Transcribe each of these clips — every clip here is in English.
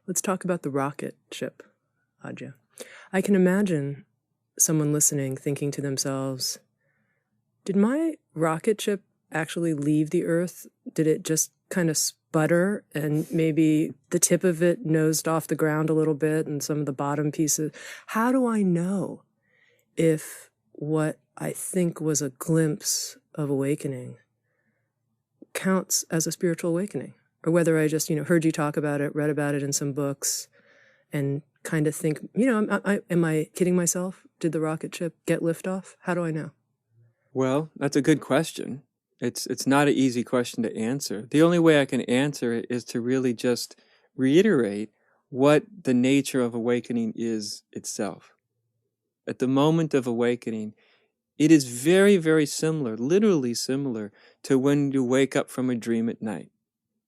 Let's talk about the rocket ship, Adya. I can imagine someone listening thinking to themselves, did my rocket ship actually leave the Earth? Did it just kind of sputter and maybe the tip of it nosed off the ground a little bit and some of the bottom pieces? How do I know if what I think was a glimpse of awakening counts as a spiritual awakening? Or whether I just, heard you talk about it, read about it in some books, and kind of think, am I kidding myself? Did the rocket ship get liftoff? How do I know? Well, that's a good question. It's not an easy question to answer. The only way I can answer it is to really just reiterate what the nature of awakening is itself. At the moment of awakening, it is very, very similar, literally similar, to when you wake up from a dream at night.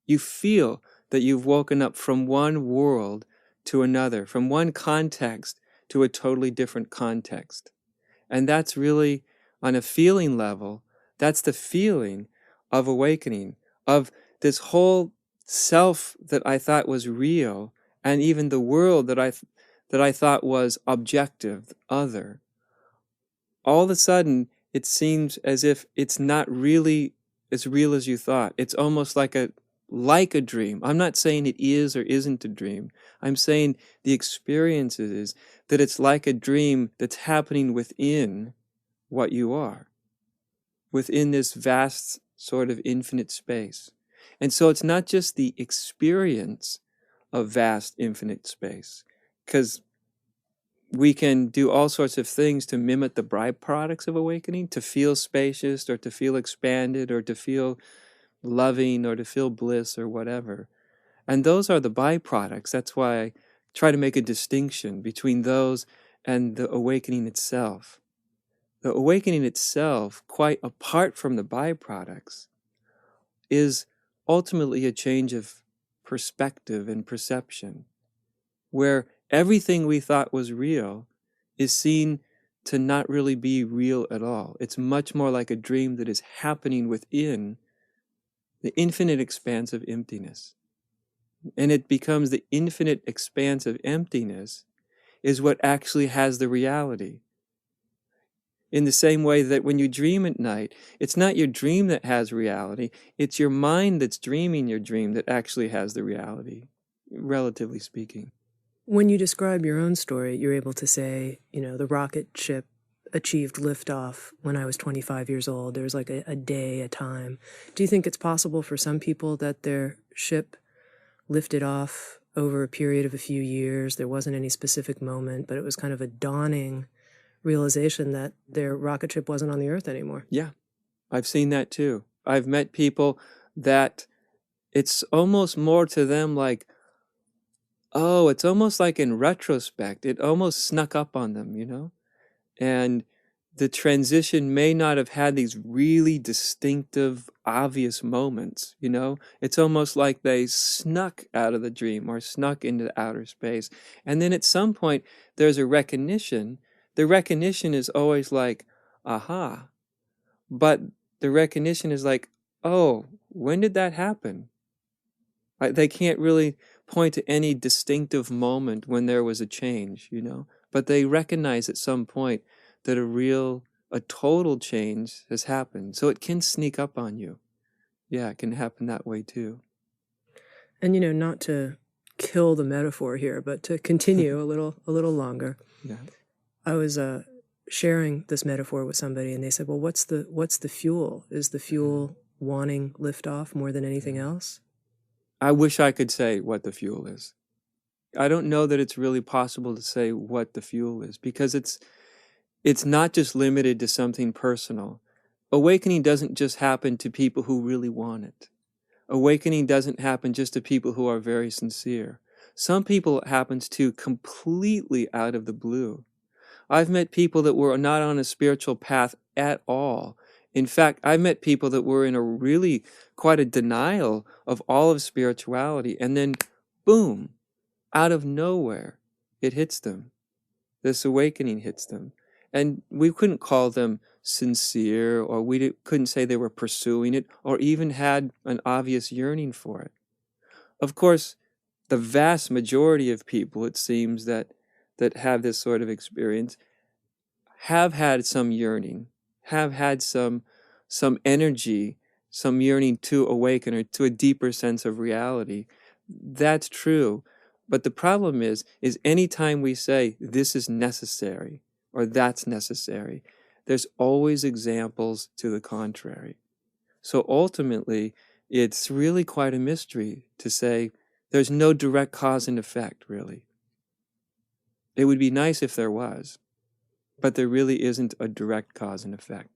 You feel that you've woken up from one world to another, from one context to a totally different context. And that's really, on a feeling level, that's the feeling of awakening, of this whole self that I thought was real, and even the world that I thought was objective, other. All of a sudden, it seems as if it's not really as real as you thought. It's almost like a dream. I'm not saying it is or isn't a dream. I'm saying the experience is that it's like a dream that's happening within what you are, within this vast sort of infinite space. And so it's not just the experience of vast infinite space, because we can do all sorts of things to mimic the byproducts of awakening, to feel spacious or to feel expanded or to feel loving or to feel bliss or whatever. And those are the byproducts. That's why I try to make a distinction between those and the awakening itself. The awakening itself, quite apart from the byproducts, is ultimately a change of perspective and perception, where everything we thought was real is seen to not really be real at all. It's much more like a dream that is happening within the infinite expanse of emptiness. And it becomes the infinite expanse of emptiness is what actually has the reality. In the same way that when you dream at night, it's not your dream that has reality, it's your mind that's dreaming your dream that actually has the reality, relatively speaking. When you describe your own story, you're able to say, the rocket ship achieved liftoff when I was 25 years old. There's like a day, a time. Do you think it's possible for some people that their ship lifted off over a period of a few years? There wasn't any specific moment, but it was kind of a dawning realization that their rocket ship wasn't on the Earth anymore. Yeah, I've seen that too. I've met people that it's almost more to them like, oh, it's almost like in retrospect, it almost snuck up on them, And the transition may not have had these really distinctive, obvious moments, It's almost like they snuck out of the dream or snuck into outer space. And then at some point, there's a recognition. The recognition is always like, aha. But the recognition is like, oh, when did that happen? They can't really point to any distinctive moment when there was a change, But they recognize at some point that a total change has happened. So it can sneak up on you. Yeah, it can happen that way too. And not to kill the metaphor here, but to continue a little longer. Yeah. I was sharing this metaphor with somebody, and they said, "Well, what's the fuel? Is the fuel wanting liftoff more than anything else?" I wish I could say what the fuel is. I don't know that it's really possible to say what the fuel is, because it's not just limited to something personal. Awakening doesn't just happen to people who really want it. Awakening doesn't happen just to people who are very sincere. Some people it happens to completely out of the blue. I've met people that were not on a spiritual path at all. In fact, I've met people that were in a really quite a denial of all of spirituality, and then boom, out of nowhere, it hits them. This awakening hits them. And we couldn't call them sincere, or we couldn't say they were pursuing it, or even had an obvious yearning for it. Of course, the vast majority of people, it seems, that have this sort of experience have had some yearning, have had some energy, some yearning to awaken or to a deeper sense of reality. That's true. But the problem is anytime we say this is necessary or that's necessary, there's always examples to the contrary. So ultimately, it's really quite a mystery to say there's no direct cause and effect, really. It would be nice if there was, but there really isn't a direct cause and effect.